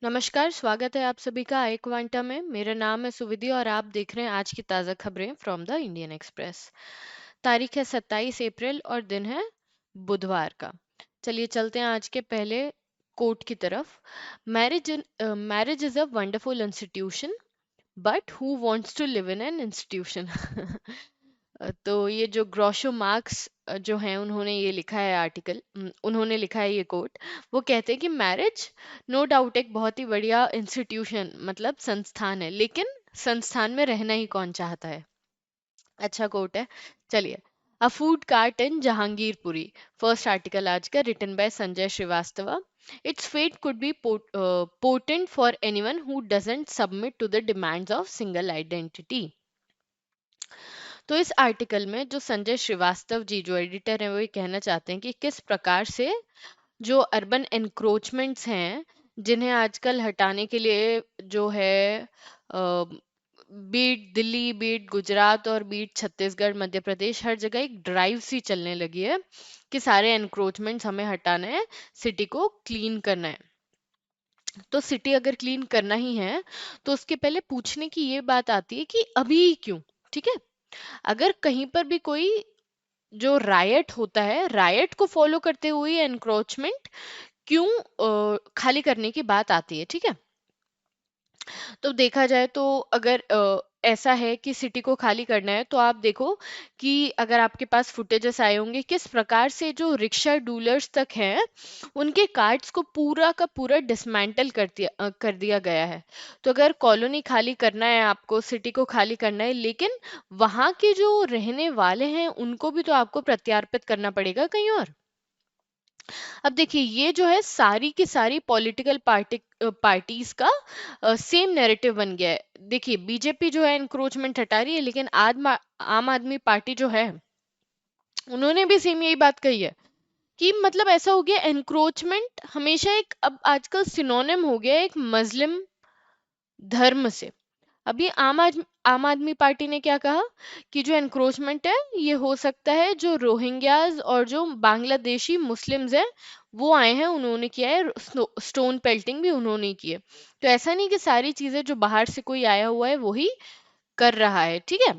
नमस्कार, स्वागत है आप सभी का आई क्वांटा में। मेरा नाम है सुविधि और आप देख रहे हैं आज की ताज़ा खबरें फ्रॉम द इंडियन एक्सप्रेस। तारीख है 27 अप्रैल और दिन है बुधवार का। चलिए चलते हैं आज के पहले कोट की तरफ। Marriage is a wonderful institution but who wants to live in an institution. तो ये जो ग्रोशो मार्क्स जो हैं उन्होंने ये लिखा है आर्टिकल, उन्होंने लिखा है ये कोट। वो कहते हैं कि मैरिज नो डाउट एक बहुत ही बढ़िया इंस्टीट्यूशन मतलब संस्थान है, लेकिन संस्थान में रहना ही कौन चाहता है। अच्छा कोट है। चलिए, a food cart in Jahangirpuri, first article आज का, written by Sanjay Srivastava. It's fate could be potent for anyone who doesn't submit to the demands of single identity. तो इस आर्टिकल में जो संजय श्रीवास्तव जी जो एडिटर हैं वो ये कहना चाहते हैं कि किस प्रकार से जो अर्बन एनक्रोचमेंट्स हैं जिन्हें आजकल हटाने के लिए जो है बीट दिल्ली, बीट गुजरात और बीट छत्तीसगढ़, मध्य प्रदेश, हर जगह एक ड्राइव सी चलने लगी है कि सारे एनक्रोचमेंट्स हमें हटाना है, सिटी को क्लीन करना है। तो सिटी अगर क्लीन करना ही है तो उसके पहले पूछने की ये बात आती है कि अभी क्यों। ठीक है, अगर कहीं पर भी कोई जो रायट होता है, रायट को फॉलो करते हुए एनक्रोचमेंट क्यों खाली करने की बात आती है। ठीक है, तो देखा जाए तो अगर ऐसा है कि सिटी को खाली करना है तो आप देखो कि अगर आपके पास फुटेजेस आए होंगे किस प्रकार से जो रिक्शा डूलर्स तक हैं उनके कार्ड्स को पूरा का पूरा डिसमेंटल कर दिया गया है। तो अगर कॉलोनी खाली करना है, आपको सिटी को खाली करना है, लेकिन वहां के जो रहने वाले हैं उनको भी तो आपको प्रत्यार्पित करना पड़ेगा कहीं और। अब देखिए ये जो है सारी की सारी पॉलिटिकल पार्टीज का सेम नैरेटिव बन गया है। देखिए बीजेपी जो है इंक्रोचमेंट हटा रही है, लेकिन आम आदमी पार्टी जो है उन्होंने भी सेम यही बात कही है कि मतलब ऐसा हो गया एनक्रोचमेंट हमेशा एक अब आजकल सिनोनिम हो गया है एक मजलिम धर्म से। अभी आम आदमी पार्टी ने क्या कहा कि जो एनक्रोचमेंट है ये हो सकता है जो रोहिंग्याज और जो बांग्लादेशी मुस्लिम्स हैं वो आए हैं, उन्होंने किया है, स्टोन पेल्टिंग भी उन्होंने ही की है। तो ऐसा नहीं कि सारी चीजें जो बाहर से कोई आया हुआ है वही कर रहा है। ठीक है,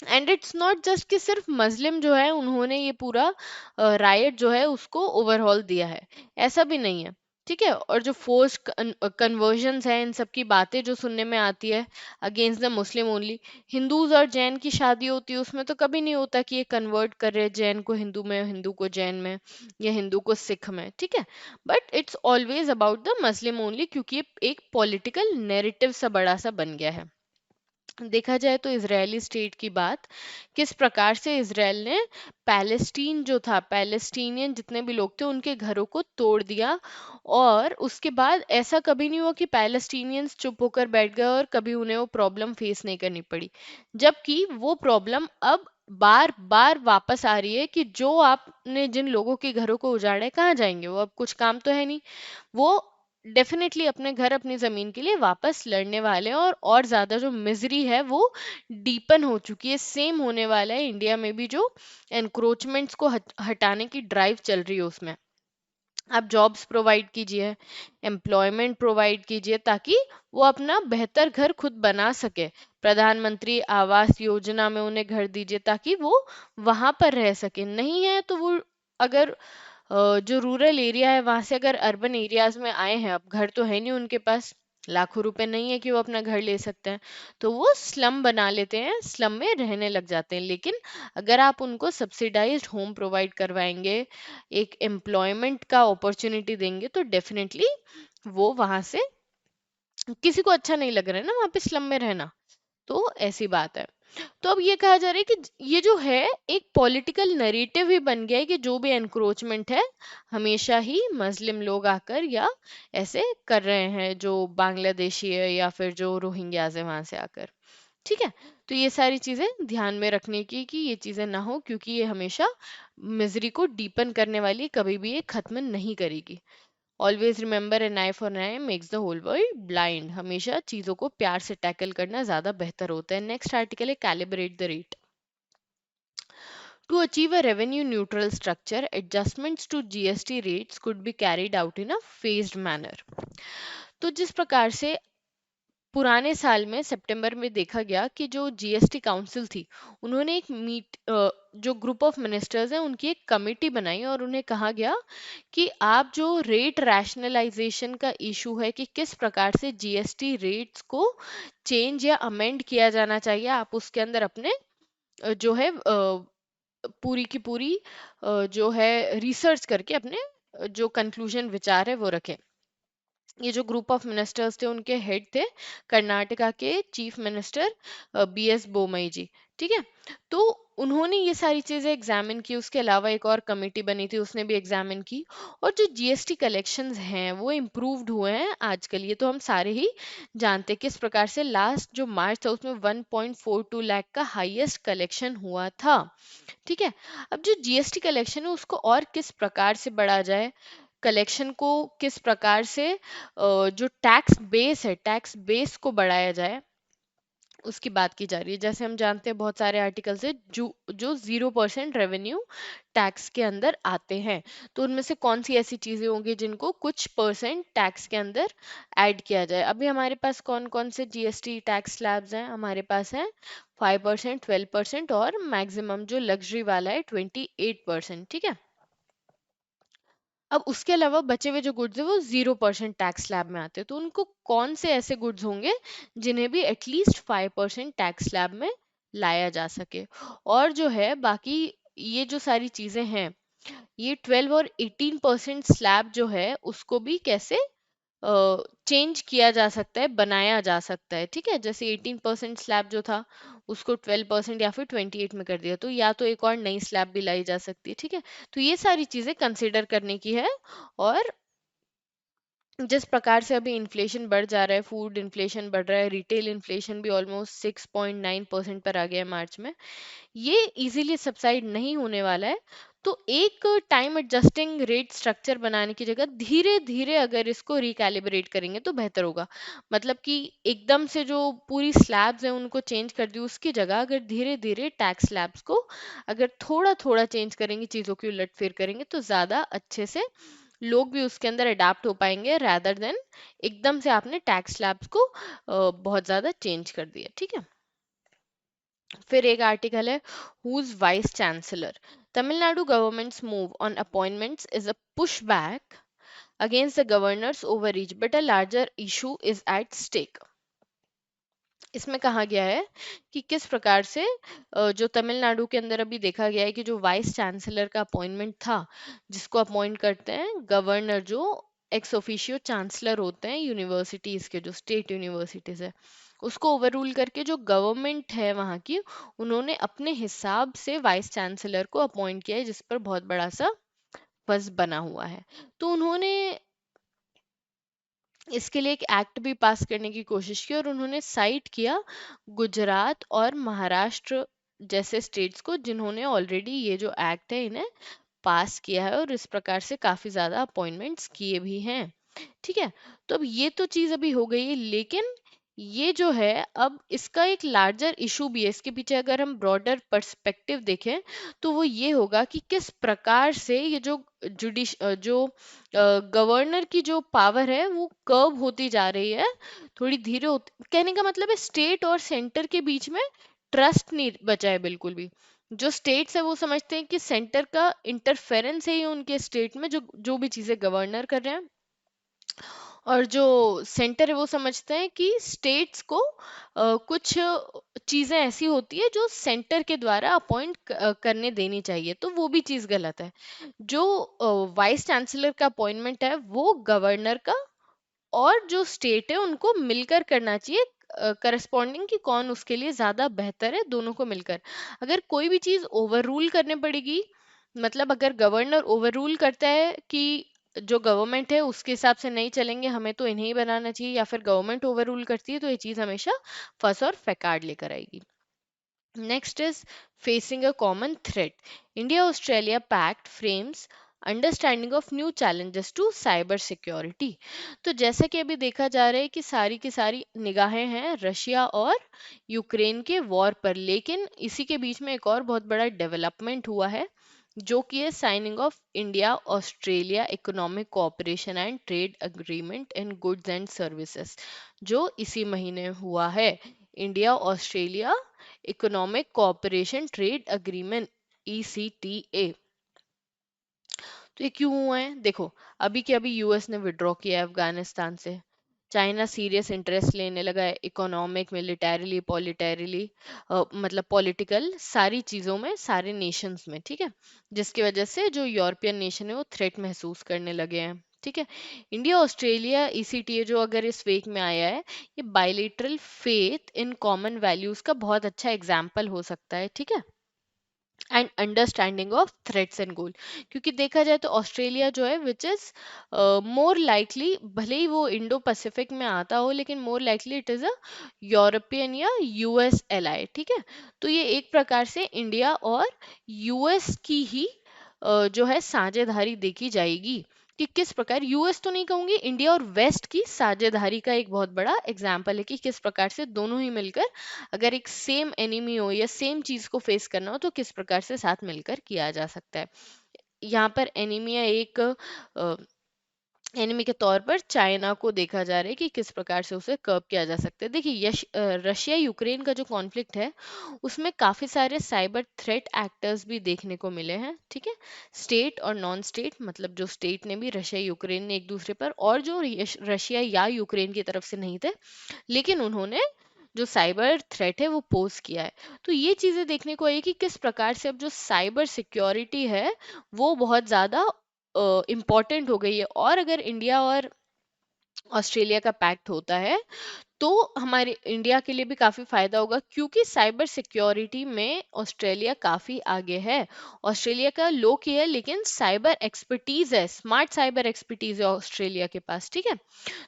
एंड इट्स नॉट जस्ट कि सिर्फ मस्लिम जो है उन्होंने ये पूरा रायट जो है उसको ओवरहॉल दिया है, ऐसा भी नहीं है। ठीक है, और जो फोर्स कन्वर्जन्स है इन सब की बातें जो सुनने में आती है against the Muslim only, Hindus और जैन की शादी होती है उसमें तो कभी नहीं होता कि ये कन्वर्ट कर रहे हैं जैन को हिंदू में, हिंदू को जैन में, या हिंदू को सिख में। ठीक है, but it's always about the Muslim only, क्योंकि ये एक पॉलिटिकल नैरेटिव सा बड़ा सा बन गया है। देखा जाए तो इजरायली स्टेट की बात, किस प्रकार से इसराइल ने पैलेस्टीन जो था, पैलेस्टीनियन जितने भी लोग थे उनके घरों को तोड़ दिया, और उसके बाद ऐसा कभी नहीं हुआ कि पैलेस्टीनियंस चुप होकर बैठ गए और कभी उन्हें वो प्रॉब्लम फेस नहीं करनी पड़ी। जबकि वो प्रॉब्लम अब बार बार वापस आ रही है कि जो आपने जिन लोगों के घरों को उजाड़ा है कहाँ जाएंगे वो, अब कुछ काम तो है नहीं। वो डेफिनेटली अपने घर अपनी जमीन के लिए वापस लड़ने वाले हैं, और ज्यादा जो मिजरी है वो डीपन हो चुकी है। सेम होने वाला है इंडिया में भी, जो एनक्रोचमेंट्स को हटाने की ड्राइव चल रही है उसमें। आप जॉब्स प्रोवाइड कीजिए, एम्प्लॉयमेंट प्रोवाइड कीजिए ताकि वो अपना बेहतर घर खुद बना सके। प्रधानमंत्री आवास योजना में उन्हें घर दीजिए ताकि वो वहां पर रह सके। नहीं है तो वो अगर जो रूरल एरिया है वहां से अगर अर्बन एरियाज में आए हैं, अब घर तो है नहीं उनके पास, लाखों रुपए नहीं है कि वो अपना घर ले सकते हैं, तो वो स्लम बना लेते हैं, स्लम में रहने लग जाते हैं। लेकिन अगर आप उनको सब्सिडाइज्ड होम प्रोवाइड करवाएंगे, एक एम्प्लॉयमेंट का अपॉर्चुनिटी देंगे, तो डेफिनेटली वो वहां से, किसी को अच्छा नहीं लग रहा है ना वहां पे स्लम में रहना, तो ऐसी बात है। तो अब ये कहा जा रहा है कि ये जो है एक पॉलिटिकल नरेटिव ही बन गया है कि जो भी एनक्रोचमेंट है हमेशा ही मुस्लिम लोग आकर या ऐसे कर रहे हैं, जो बांग्लादेशी है या फिर जो रोहिंग्याज है वहां से आकर। ठीक है, तो ये सारी चीजें ध्यान में रखने की कि ये चीजें ना हो, क्योंकि ये हमेशा मिजरी को डीपन करने वाली, कभी भी ये खत्म नहीं करेगी। Always remember an eye for eye makes the whole world blind, हमेशा चीजों को प्यार से टैकल करना ज्यादा बेहतर होता है। नेक्स्ट आर्टिकल है calibrate the rate. To achieve a revenue neutral structure, adjustments to GST rates could be carried out in a phased manner. तो जिस प्रकार से पुराने साल में सितंबर में देखा गया कि जो जीएसटी काउंसिल थी, उन्होंने एक जो ग्रुप ऑफ मिनिस्टर्स हैं उनकी एक कमेटी बनाई और उन्हें कहा गया कि आप जो रेट रैशनलाइजेशन का इशू है कि किस प्रकार से जीएसटी रेट्स को चेंज या अमेंड किया जाना चाहिए, आप उसके अंदर अपने जो है पूरी की पूरी जो है रिसर्च करके अपने जो कंक्लूजन विचार है वो रखें। ये जो ग्रुप ऑफ मिनिस्टर्स थे उनके हेड थे कर्नाटका के चीफ मिनिस्टर बीएस बोमई जी। ठीक है, तो उन्होंने ये सारी चीजें एग्जामिन की, उसके अलावा एक और कमेटी बनी थी उसने भी एग्जामिन की, और जो जीएसटी कलेक्शंस हैं वो इम्प्रूव्ड हुए हैं आजकल, ये तो हम सारे ही जानते हैं किस प्रकार से लास्ट जो मार्च था उसमें 1.42 लाख का हाईएस्ट कलेक्शन हुआ था। ठीक है, अब जो जीएसटी कलेक्शन है उसको और किस प्रकार से बढ़ा जाए, कलेक्शन को किस प्रकार से जो टैक्स बेस है टैक्स बेस को बढ़ाया जाए, उसकी बात की जा रही है। जैसे हम जानते हैं बहुत सारे आर्टिकल्स है जो 0% रेवेन्यू टैक्स के अंदर आते हैं, तो उनमें से कौन सी ऐसी चीजें होंगी जिनको कुछ परसेंट टैक्स के अंदर ऐड किया जाए। अभी हमारे पास कौन कौन से जीएसटी टैक्स स्लैब्स हैं, हमारे पास है 5%, 12% और मैक्सिमम जो लग्जरी वाला है 28%। ठीक है, अब उसके अलावा बचे हुए जो गुड्स है वो 0% टैक्स स्लैब में आते हैं, तो उनको कौन से ऐसे गुड्स होंगे जिन्हें भी एटलीस्ट 5% टैक्स स्लैब में लाया जा सके। और जो है बाकी ये जो सारी चीजें हैं, ये 12 और 18% स्लैब जो है उसको भी कैसे चेंज किया जा सकता है, बनाया जा सकता है। ठीक है, जैसे 18% स्लैब जो था उसको 12% या फिर 28 में कर दिया, तो या तो एक और नई स्लैब भी लाई जा सकती है। ठीक है, तो ये सारी चीजें कंसिडर करने की है। और जिस प्रकार से अभी इन्फ्लेशन बढ़ जा रहा है, फूड इन्फ्लेशन बढ़ रहा है, रिटेल इन्फ्लेशन भी ऑलमोस्ट 6.9% पर आ गया है मार्च में, ये इजीली सबसाइड नहीं होने वाला है। तो एक टाइम एडजस्टिंग रेट स्ट्रक्चर बनाने की जगह धीरे धीरे अगर इसको रिकैलिब्रेट करेंगे तो बेहतर होगा। मतलब कि एकदम से जो पूरी स्लैब्स हैं उनको चेंज कर दी, उसकी जगह अगर धीरे धीरे टैक्स स्लैब्स को अगर थोड़ा थोड़ा चेंज करेंगे, चीज़ों की उलटफेर करेंगे, तो ज़्यादा अच्छे से लोग भी उसके अंदर अडाप्ट हो पाएंगे, रैदर देन एकदम से आपने टैक्स स्लैब्स को बहुत ज़्यादा चेंज कर दिया। ठीक है, फिर एक आर्टिकल है whose vice chancellor, Tamil Nadu government's move on appointments is a push back against the governor's overreach but a larger issue is at stake. इसमें कहा गया है कि किस प्रकार से जो तमिलनाडु के अंदर अभी देखा गया है कि जो वाइस चांसलर का अपॉइंटमेंट था, जिसको अपॉइंट करते हैं गवर्नर, जो एक्स ऑफिशियो चांसलर होते हैं यूनिवर्सिटीज के, जो स्टेट यूनिवर्सिटीज है, उसको ओवररूल करके जो गवर्नमेंट है वहाँ की, उन्होंने अपने हिसाब से वाइस चांसलर को अपॉइंट किया है, जिस पर बहुत बड़ा सा बज़ बना हुआ है। तो उन्होंने इसके लिए एक एक्ट भी पास करने की कोशिश की और उन्होंने साइट किया गुजरात और महाराष्ट्र जैसे स्टेट्स को, जिन्होंने ऑलरेडी ये जो एक्ट है इन्हें पास किया है और इस प्रकार से काफी ज्यादा अपॉइंटमेंट्स किए भी हैं। ठीक है, तो अब ये तो चीज अभी हो गई, लेकिन ये जो है अब इसका एक लार्जर इशू भी है, इसके पीछे अगर हम ब्रॉडर पर्सपेक्टिव देखें तो वो ये होगा कि किस प्रकार से ये जो जो गवर्नर की जो पावर है वो कर्व होती जा रही है, थोड़ी धीरे होती, कहने का मतलब है स्टेट और सेंटर के बीच में ट्रस्ट नहीं बचा है बिल्कुल भी। जो स्टेट्स है वो समझते हैं कि सेंटर का इंटरफेरेंस है ये उनके स्टेट में, जो जो भी चीजें गवर्नर कर रहे हैं, और जो सेंटर है वो समझते हैं कि स्टेट्स को कुछ चीजें ऐसी होती है जो सेंटर के द्वारा अपॉइंट करने देनी चाहिए, तो वो भी चीज गलत है। जो वाइस चांसलर का अपॉइंटमेंट है वो गवर्नर का और जो स्टेट है उनको मिलकर करना चाहिए, करस्पॉन्डिंग कि कौन उसके लिए ज्यादा बेहतर है, दोनों को मिलकर। अगर कोई भी चीज ओवर रूल करने पड़ेगी, मतलब अगर गवर्नर ओवर रूल करता है कि जो गवर्नमेंट है उसके हिसाब से नहीं चलेंगे, हमें तो इन्हें ही बनाना चाहिए, या फिर गवर्नमेंट ओवर रूल करती है, तो ये चीज हमेशा फंस और फेकाड़ लेकर आएगी। Next is facing a common threat. India-Australia Pact frames understanding of new challenges to cyber security. तो जैसा कि अभी देखा जा रहा है कि सारी की सारी निगाहें हैं रशिया और यूक्रेन के वॉर पर, लेकिन इसी के बीच में एक और बहुत बड़ा डेवलपमेंट हुआ है, जो कि है signing off India Australia economic cooperation and trade agreement in goods and services, जो इसी महीने हुआ है। India Australia economic cooperation trade agreement, ECTA। तो ये क्यों हुआ है? देखो, अभी के अभी यूएस ने विड्रॉ किया है अफगानिस्तान से। चाइना सीरियस इंटरेस्ट लेने लगा है इकोनॉमिक, मिलिटरीली, पॉलिटरीली, मतलब पॉलिटिकल, सारी चीज़ों में, सारे नेशंस में, ठीक है। जिसकी वजह से जो यूरोपियन नेशन है वो थ्रेट महसूस करने लगे हैं, ठीक है। इंडिया ऑस्ट्रेलिया ECTA जो अगर इस वीक में आया है, ये bilateral faith in common values का बहुत अच्छा एग्जाम्पल हो सकता है, ठीक है। And understanding of threats and गोल, क्योंकि देखा जाए तो ऑस्ट्रेलिया जो है विच इज मोर लाइकली, भले ही वो इंडो पैसिफिक में आता हो, लेकिन more likely it is a European या यूएस एलाई, ठीक है। तो ये एक प्रकार से इंडिया और यूएस की ही जो है साझेदारी देखी जाएगी, कि किस प्रकार, यूएस तो नहीं कहूंगी, इंडिया और वेस्ट की साझेदारी का एक बहुत बड़ा एग्जाम्पल है कि किस प्रकार से दोनों ही मिलकर, अगर एक सेम एनिमी हो या सेम चीज को फेस करना हो, तो किस प्रकार से साथ मिलकर किया जा सकता है। यहाँ पर एनीमिया एक एनिमी के तौर पर चाइना को देखा जा रहा है कि किस प्रकार से उसे कर्ब किया जा सकता है। देखिए, रशिया यूक्रेन का जो कॉन्फ्लिक्ट है, उसमें काफी सारे साइबर थ्रेट एक्टर्स भी देखने को मिले हैं, ठीक है। स्टेट और नॉन स्टेट, मतलब जो स्टेट ने भी, रशिया यूक्रेन ने एक दूसरे पर, और जो रशिया या यूक्रेन की तरफ से नहीं थे, लेकिन उन्होंने जो साइबर थ्रेट है वो पोज किया है। तो ये चीजें देखने को आई कि किस प्रकार से अब जो साइबर सिक्योरिटी है वो बहुत ज्यादा इम्पोर्टेंट हो गई है। और अगर इंडिया और ऑस्ट्रेलिया का पैक्ट होता है, तो हमारे इंडिया के लिए भी काफी फायदा होगा, क्योंकि साइबर सिक्योरिटी में ऑस्ट्रेलिया काफी आगे है। ऑस्ट्रेलिया का लो की है, लेकिन साइबर एक्सपर्टीज है, स्मार्ट साइबर एक्सपर्टीज है ऑस्ट्रेलिया के पास, ठीक है।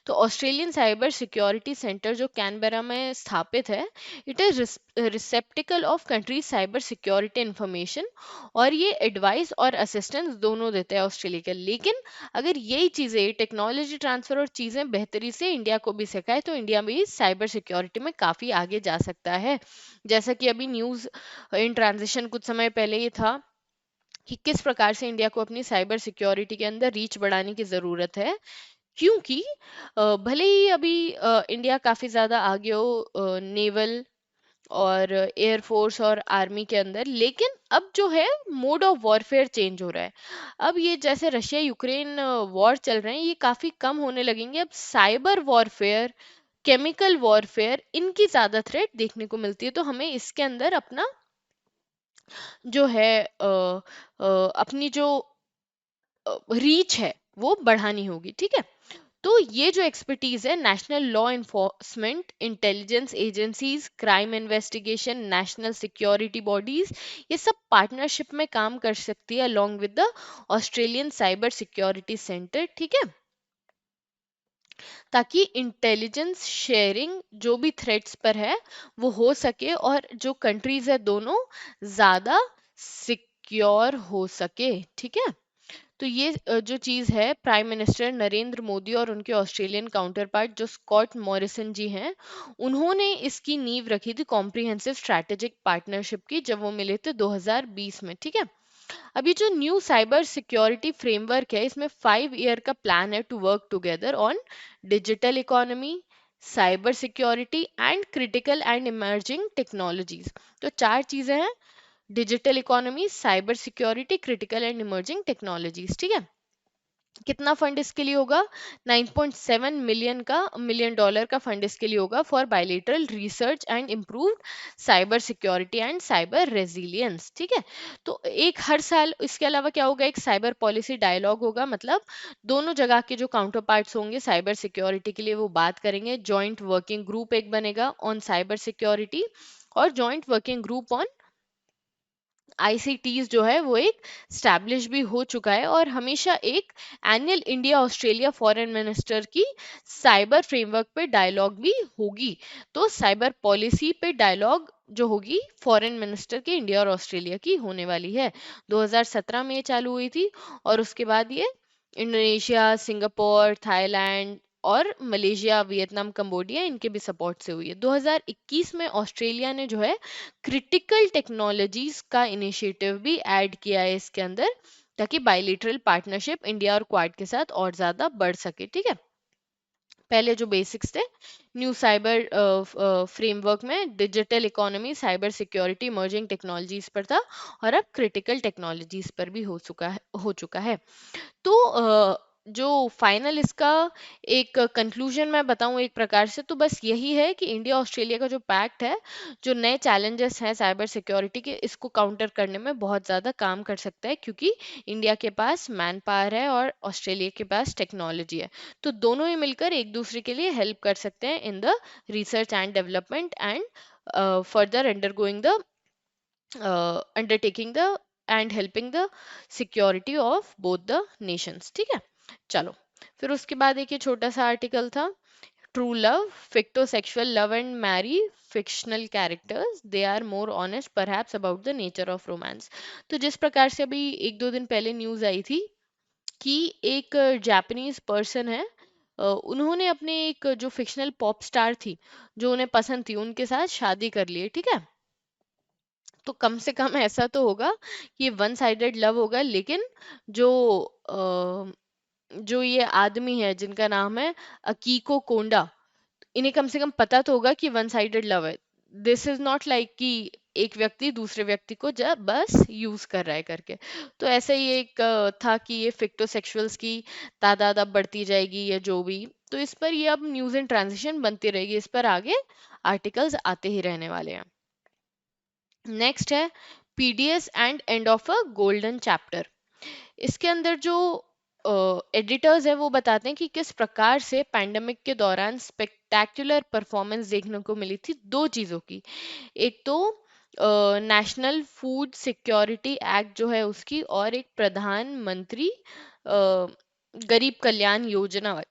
तो ऑस्ट्रेलियन साइबर सिक्योरिटी सेंटर जो कैनबरा में स्थापित है, it is रिसेप्टिकल of country cyber security information, और ये एडवाइस और असिस्टेंस दोनों देता है ऑस्ट्रेलिया के। लेकिन अगर यही चीजें, टेक्नोलॉजी ट्रांसफर और चीजें बेहतरी से इंडिया को भी सिखाए, तो इंडिया भी साइबर सिक्योरिटी में काफी आगे जा सकता है। जैसा कि अभी न्यूज इन ट्रांजिशन कुछ समय पहले ही था कि किस प्रकार से इंडिया को अपनी साइबर सिक्योरिटी के अंदर रीच बढ़ाने की जरूरत है, क्योंकि भले ही अभी इंडिया काफी ज्यादा आगे हो नेवल और एयरफोर्स और आर्मी के अंदर, लेकिन अब जो है मोड ऑफ वॉरफेयर चेंज हो रहा है। अब ये जैसे रशिया यूक्रेन वॉर चल रहे हैं, ये काफी कम होने लगेंगे। अब साइबर वॉरफेयर, केमिकल वॉरफेयर, इनकी ज्यादा थ्रेट देखने को मिलती है। तो हमें इसके अंदर अपना जो है अपनी जो रीच है वो बढ़ानी होगी, ठीक है। तो ये जो एक्सपर्टीज है, national law enforcement, intelligence agencies, crime investigation, national security bodies, ये सब पार्टनरशिप में काम कर सकती है along with the Australian cyber security centre, ठीक है। ताकि इंटेलिजेंस शेयरिंग जो भी थ्रेट्स पर है वो हो सके, और जो कंट्रीज है दोनों ज्यादा सिक्योर हो सके, ठीक है। तो ये जो चीज है, प्राइम मिनिस्टर नरेंद्र मोदी और उनके ऑस्ट्रेलियन काउंटर पार्ट जो स्कॉट मॉरिसन जी हैं, उन्होंने इसकी नींव रखी थी कॉम्प्रिहेंसिव स्ट्रैटेजिक पार्टनरशिप की, जब वो मिले थे 2020 में, ठीक है। अब ये जो न्यू साइबर सिक्योरिटी फ्रेमवर्क है, इसमें 5 ईयर का प्लान है to work together on digital economy, cyber security and critical and emerging technologies. तो चार चीजें हैं, digital economy, cyber security, critical and emerging technologies, ठीक है। कितना फंड इसके लिए होगा? 9.7 मिलियन डॉलर का फंड इसके लिए होगा for bilateral research and improved cyber security and cyber resilience, ठीक है। तो एक हर साल इसके अलावा क्या होगा, एक साइबर पॉलिसी डायलॉग होगा, मतलब दोनों जगह के जो काउंटर पार्ट्स होंगे साइबर सिक्योरिटी के लिए वो बात करेंगे। जॉइंट वर्किंग ग्रुप एक बनेगा ऑन साइबर सिक्योरिटी, और जॉइंट वर्किंग ग्रुप ऑन आईसीटीज जो है वो एक स्टैब्लिश भी हो चुका है। और हमेशा एक annual India Australia foreign minister की साइबर फ्रेमवर्क पे डायलॉग भी होगी। तो साइबर पॉलिसी पे डायलॉग जो होगी फॉरेन मिनिस्टर के इंडिया और ऑस्ट्रेलिया की होने वाली है। 2017 में ये चालू हुई थी, और उसके बाद ये इंडोनेशिया, सिंगापुर, थाईलैंड, और मलेशिया, वियतनाम, कंबोडिया, इनके भी सपोर्ट से हुई है। 2021 में ऑस्ट्रेलिया ने जो है क्रिटिकल टेक्नोलॉजीज का इनिशिएटिव भी ऐड किया है इसके अंदर, ताकि बायलिटरल पार्टनरशिप इंडिया और क्वाड के साथ और ज्यादा बढ़ सके। ठीक है, पहले जो बेसिक्स थे, न्यू साइबर फ्रेमवर्क में digital economy, cyber security, emerging technologies पर था, और अब क्रिटिकल टेक्नोलॉजीज पर भी हो चुका है। तो जो फाइनल इसका एक कंक्लूजन मैं बताऊं एक प्रकार से, तो बस यही है कि इंडिया ऑस्ट्रेलिया का जो पैक्ट है, जो नए चैलेंजेस हैं साइबर सिक्योरिटी के, इसको काउंटर करने में बहुत ज़्यादा काम कर सकता है, क्योंकि इंडिया के पास मैन पावर है और ऑस्ट्रेलिया के पास टेक्नोलॉजी है। तो दोनों ही मिलकर एक दूसरे के लिए हेल्प कर सकते हैं in the research and development and further undergoing the undertaking the end helping the security of both the Nations. ठीक है, चलो, फिर उसके बाद एक ये छोटा सा आर्टिकल था, true love, fictosexual love and marry fictional characters, they are more honest perhaps about the nature of romance। तो जिस प्रकार से अभी एक दो दिन पहले न्यूज आई थी कि एक जापानीज पर्सन है, उन्होंने अपने एक जो फिक्शनल पॉप स्टार थी, जो उन्हें पसंद थी, उनके साथ शादी कर ली है। ठीक है, तो कम से कम ऐसा तो होगा कि वन साइडेड लव होगा, लेकिन जो जो ये आदमी है जिनका नाम है अकीको कोंडा, इन्हें कम से कम पता तो होगा कि वन साइडेड लव है। दिस इज नॉट लाइक कि एक व्यक्ति दूसरे व्यक्ति को जब बस यूज कर रहा है करके। तो ऐसा ही एक था कि ये फिक्टोसेक्सुअल्स की तादाद अब बढ़ती जाएगी या जो भी, तो इस पर ये अब न्यूज इन ट्रांजिशन बनती रहेगी, इस पर आगे आर्टिकल्स आते ही रहने वाले हैं। नेक्स्ट है PDS and end of a golden chapter. इसके अंदर जो एडिटर्स है वो बताते हैं कि किस प्रकार से पैंडेमिक के दौरान स्पेक्टैक्युलर परफॉर्मेंस देखने को मिली थी दो चीज़ों की। एक तो नेशनल फूड सिक्योरिटी एक्ट जो है उसकी, और एक प्रधानमंत्री गरीब कल्याण योजना,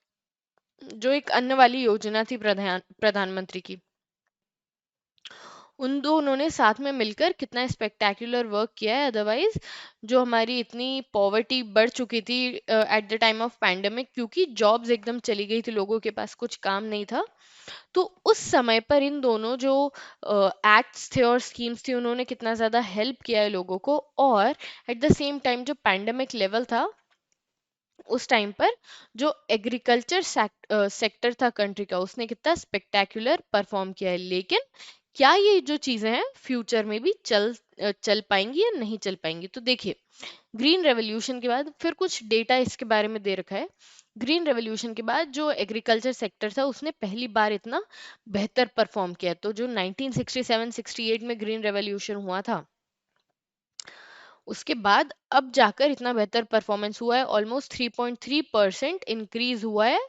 जो एक अन्न वाली योजना थी प्रधानमंत्री की। उन दोनों ने साथ में मिलकर कितना स्पेक्टैक्युलर वर्क किया है। अदरवाइज जो हमारी इतनी पॉवर्टी बढ़ चुकी थी at the time of pandemic, क्योंकि जॉब्स एकदम चली गई थी, लोगों के पास कुछ काम नहीं था, तो उस समय पर इन दोनों जो एक्ट्स थे और स्कीम्स थी, उन्होंने कितना ज़्यादा हेल्प किया है लोगों को। और एट द सेम टाइम जो पैंडेमिक लेवल था उस टाइम पर, जो एग्रीकल्चर सेक्टर था कंट्री का, उसने कितना स्पेक्टैक्युलर परफॉर्म किया है। लेकिन क्या ये जो चीजें हैं फ्यूचर में भी चल पाएंगी या नहीं चल पाएंगी? तो देखिए, ग्रीन रेवोल्यूशन के बाद फिर कुछ डेटा इसके बारे में दे रखा है। ग्रीन रेवोल्यूशन के बाद जो एग्रीकल्चर सेक्टर था उसने पहली बार इतना बेहतर परफॉर्म किया। तो जो 1967-68 में ग्रीन रेवोल्यूशन हुआ था, उसके बाद अब जाकर इतना बेहतर परफॉर्मेंस हुआ है, ऑलमोस्ट 3.3% इंक्रीज हुआ है।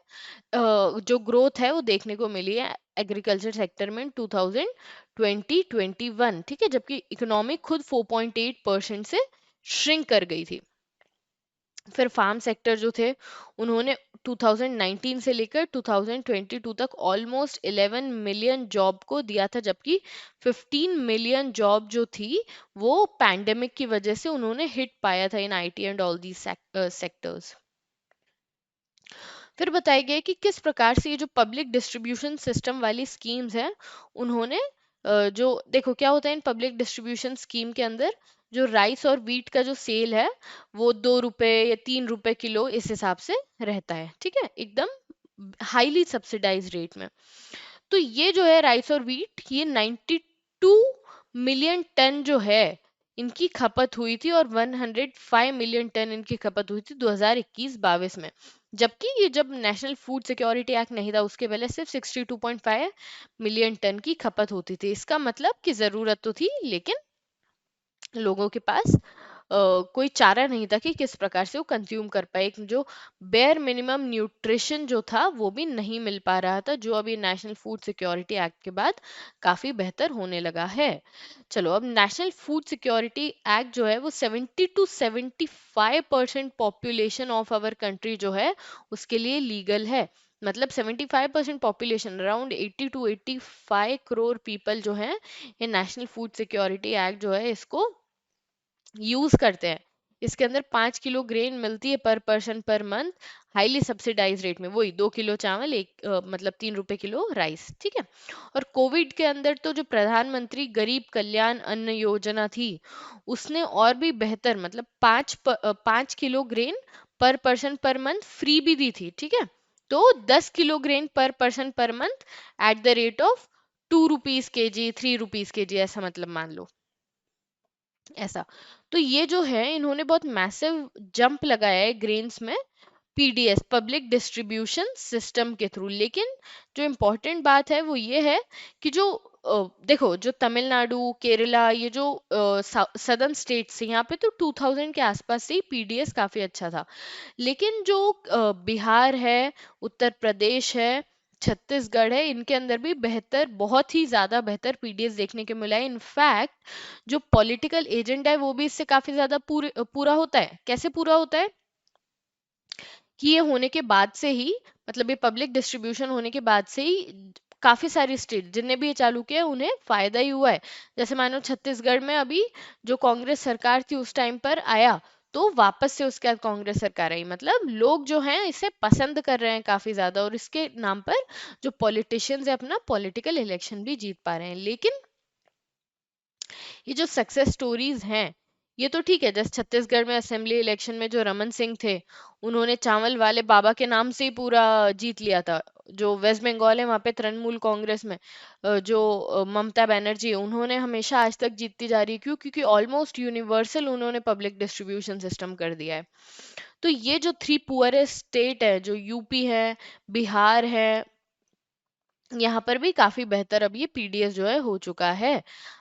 जो ग्रोथ है वो देखने को मिली है एग्रीकल्चर सेक्टर में 2020-21। ठीक है, जबकि इकोनॉमी खुद 4.8% से श्रिंक कर गई थी। फिर फार्म सेक्टर जो थे, उन्होंने 2019 से लेकर 2022 तक ऑलमोस्ट 11 मिलियन जॉब को दिया था, जबकि 15 मिलियन जॉब जो थी वो पैंडेमिक की वजह से उन्होंने हिट पाया था in IT and all the sectors. फिर बताया गया कि किस प्रकार से ये जो पब्लिक डिस्ट्रीब्यूशन सिस्टम वाली स्कीम्स हैं, उन्होंने जो देखो क्या होता है इन पब्लिक डिस्ट्रीब्यूशन स्कीम के अंदर, जो राइस और वीट का जो सेल है वो 2 रुपए या 3 रुपए किलो इस हिसाब से रहता है। ठीक है, एकदम हाईली सब्सिडाइज रेट में। तो ये जो है राइस और वीट, ये 92 मिलियन टन जो है इनकी खपत हुई थी, और 105 मिलियन टन इनकी खपत हुई थी 2021-22 में। जबकि ये जब नेशनल फूड सिक्योरिटी एक्ट नहीं था उसके पहले सिर्फ 62.5 मिलियन टन की खपत होती थी। इसका मतलब कि जरूरत तो थी, लेकिन लोगों के पास कोई चारा नहीं था कि किस प्रकार से वो कंज्यूम कर पाए। एक जो बेयर मिनिमम न्यूट्रिशन जो था वो भी नहीं मिल पा रहा था, जो अभी नेशनल फूड सिक्योरिटी एक्ट के बाद काफी बेहतर होने लगा है। चलो, अब नेशनल फूड सिक्योरिटी एक्ट जो है वो 70 to 75% population of our country जो है उसके लिए लीगल है। मतलब 75% population, around 80 to 85 crore people जो है, ये नेशनल फूड सिक्योरिटी एक्ट जो है इसको यूज करते हैं। इसके अंदर 5 किलो ग्रेन मिलती है पर person per month. Highly subsidise rate में, वही 2 किलो चावल एक मतलब 3 रुपए किलो राइस, ठीक है। और कोविड के अंदर तो जो प्रधानमंत्री गरीब कल्याण अन्न योजना थी, उसने और भी बेहतर मतलब 5 किलो ग्रेन पर पर्सन पर मंथ फ्री भी दी थी, ठीक है। तो 10 किलो ग्रेन पर person per month at the rate of 2 rupees kg, 3 rupees kg, ऐसा मतलब मान लो, ऐसा। तो ये जो है इन्होंने बहुत मैसिव जंप लगाया है ग्रेन्स में, पीडीएस पब्लिक डिस्ट्रीब्यूशन सिस्टम के थ्रू। लेकिन जो इम्पोर्टेंट बात है वो ये है कि जो देखो जो तमिलनाडु केरला ये जो सदर्न स्टेट्स, यहाँ पे तो 2000 के आसपास से ही पीडीएस काफी अच्छा था। लेकिन जो बिहार है, उत्तर प्रदेश है, छत्तीसगढ़ है, इनके अंदर भी बेहतर, बहुत ही ज्यादा बेहतर पीडीएस देखने को मिला है। इनफैक्ट जो पॉलिटिकल एजेंडा है वो भी इससे काफी ज्यादा पूरा होता है। कैसे पूरा होता है कि ये होने के बाद से ही, मतलब ये पब्लिक डिस्ट्रीब्यूशन होने के बाद से ही काफी सारी स्टेट जिनने भी ये चालू किया उन्हें फायदा ही हुआ है। जैसे मानो छत्तीसगढ़ में अभी जो कांग्रेस सरकार थी उस टाइम पर आया, तो वापस से उसके बाद कांग्रेस सरकार आई, मतलब लोग जो हैं इसे पसंद कर रहे हैं काफी ज्यादा, और इसके नाम पर जो पॉलिटिशियंस है अपना पॉलिटिकल इलेक्शन भी जीत पा रहे हैं। लेकिन ये जो सक्सेस स्टोरीज हैं, ये तो ठीक है, जैसे छत्तीसगढ़ में असेंबली इलेक्शन में जो रमन सिंह थे, उन्होंने चावल वाले बाबा के नाम से ही पूरा जीत लिया था। जो वेस्ट बंगाल है वहां पे तृणमूल कांग्रेस में जो ममता बनर्जी है, उन्होंने हमेशा आज तक जीतती जा रही है। क्यों? क्योंकि ऑलमोस्ट यूनिवर्सल उन्होंने पब्लिक डिस्ट्रीब्यूशन सिस्टम कर दिया है। तो ये जो थ्री पुअरेस्ट स्टेट है, जो यूपी है, बिहार है, यहाँ पर भी काफी बेहतर अब ये पीडीएस जो है हो चुका है।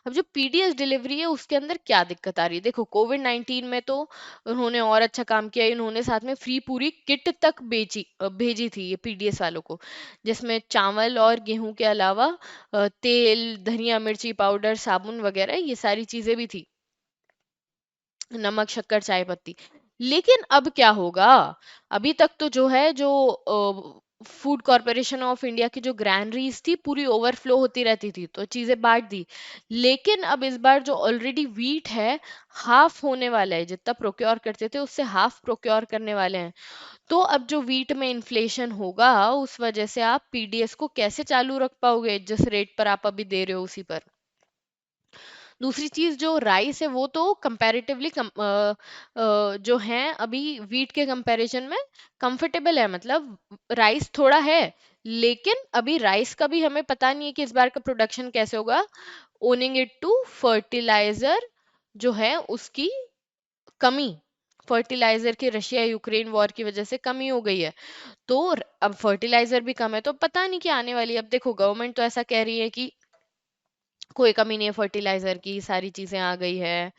अब जो पीडीएस डिलीवरी है उसके अंदर क्या दिक्कत आ रही है, देखो कोविड 19 में तो उन्होंने और अच्छा काम किया, इन्होंने साथ में फ्री पूरी किट तक भेजी थी ये पीडीएस वालों को, जिसमें चावल और गेहूं के अलावा तेल, धनिया मिर्ची पाउडर, साबुन वगैरह ये सारी चीजें भी थी, नमक शक्कर चाय पत्ती। लेकिन अब क्या होगा, अभी तक तो जो है जो फूड कॉरपोरेशन ऑफ इंडिया की जो ग्रैनरीज थी पूरी ओवरफ्लो होती रहती थी, तो चीजें बांट दी। लेकिन अब इस बार जो ऑलरेडी वीट है हाफ होने वाला है, जितना प्रोक्योर करते थे उससे हाफ प्रोक्योर करने वाले हैं। तो अब जो वीट में इन्फ्लेशन होगा उस वजह से आप पीडीएस को कैसे चालू रख पाओगे जिस रेट पर आप अभी दे रहे हो उसी पर। दूसरी चीज जो राइस है वो तो कंपैरेटिवली जो है अभी वीट के कंपैरिजन में कंफर्टेबल है, मतलब राइस थोड़ा है। लेकिन अभी राइस का भी हमें पता नहीं है कि इस बार का प्रोडक्शन कैसे होगा, ओनिंग इट टू फर्टिलाइजर जो है उसकी कमी, फर्टिलाइजर की रशिया यूक्रेन वॉर की वजह से कमी हो गई है। तो अब फर्टिलाइजर भी कम है, तो पता नहीं कि आने वाली, अब देखो गवर्नमेंट तो ऐसा कह रही है कि कोई कमी नहीं है फर्टिलाइजर की, सारी चीजें आ गई है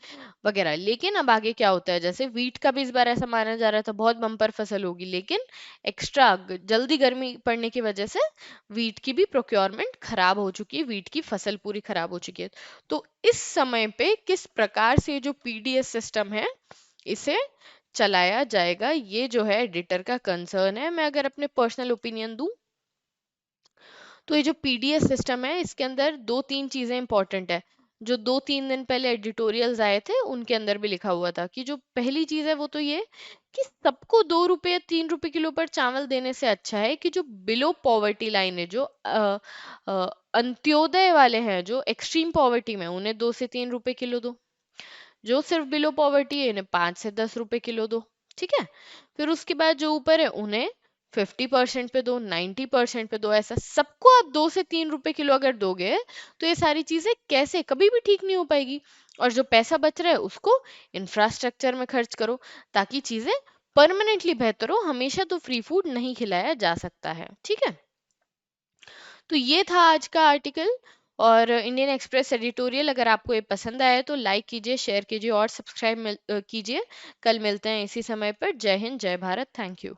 वगैरह। लेकिन अब आगे क्या होता है, जैसे वीट का भी इस बार ऐसा माना जा रहा था बहुत बम्पर फसल होगी, लेकिन एक्स्ट्रा जल्दी गर्मी पड़ने की वजह से वीट की भी प्रोक्योरमेंट खराब हो चुकी है, वीट की फसल पूरी खराब हो चुकी है। तो इस समय पे किस प्रकार से जो पीडीएस सिस्टम है इसे चलाया जाएगा, ये जो है एडिटर का कंसर्न है। मैं अगर अपने पर्सनल ओपिनियन दूं तो ये जो पीडीएस सिस्टम है इसके अंदर दो तीन चीजें इंपॉर्टेंट है, जो 2-3 दिन पहले एडिटोरियल्स आए थे उनके अंदर भी लिखा हुआ था कि जो पहली चीज है वो तो ये कि सबको 2 रुपए 3 रुपए किलो पर चावल देने से अच्छा है कि जो बिलो पॉवर्टी लाइन है, जो अंत्योदय वाले हैं, जो एक्सट्रीम पॉवर्टी में, उन्हें 2 से 3 रुपए किलो दो। जो सिर्फ बिलो पॉवर्टी है इन्हें 5 से 10 रुपए किलो दो, ठीक है। फिर उसके बाद जो ऊपर है उन्हें 50% पे दो, 90% पे दो, ऐसा सबको आप 2 से 3 रुपए किलो अगर दोगे तो ये सारी चीजें कैसे कभी भी ठीक नहीं हो पाएगी। और जो पैसा बच रहा है उसको इंफ्रास्ट्रक्चर में खर्च करो ताकि चीजें परमानेंटली बेहतर हो, हमेशा तो फ्री फूड नहीं खिलाया जा सकता है, ठीक है। तो ये था आज का आर्टिकल और इंडियन एक्सप्रेस एडिटोरियल। अगर आपको ये पसंद आया तो लाइक कीजिए, शेयर कीजिए और सब्सक्राइब कीजिए। कल मिलते हैं इसी समय पर। जय हिंद, जय भारत, थैंक यू।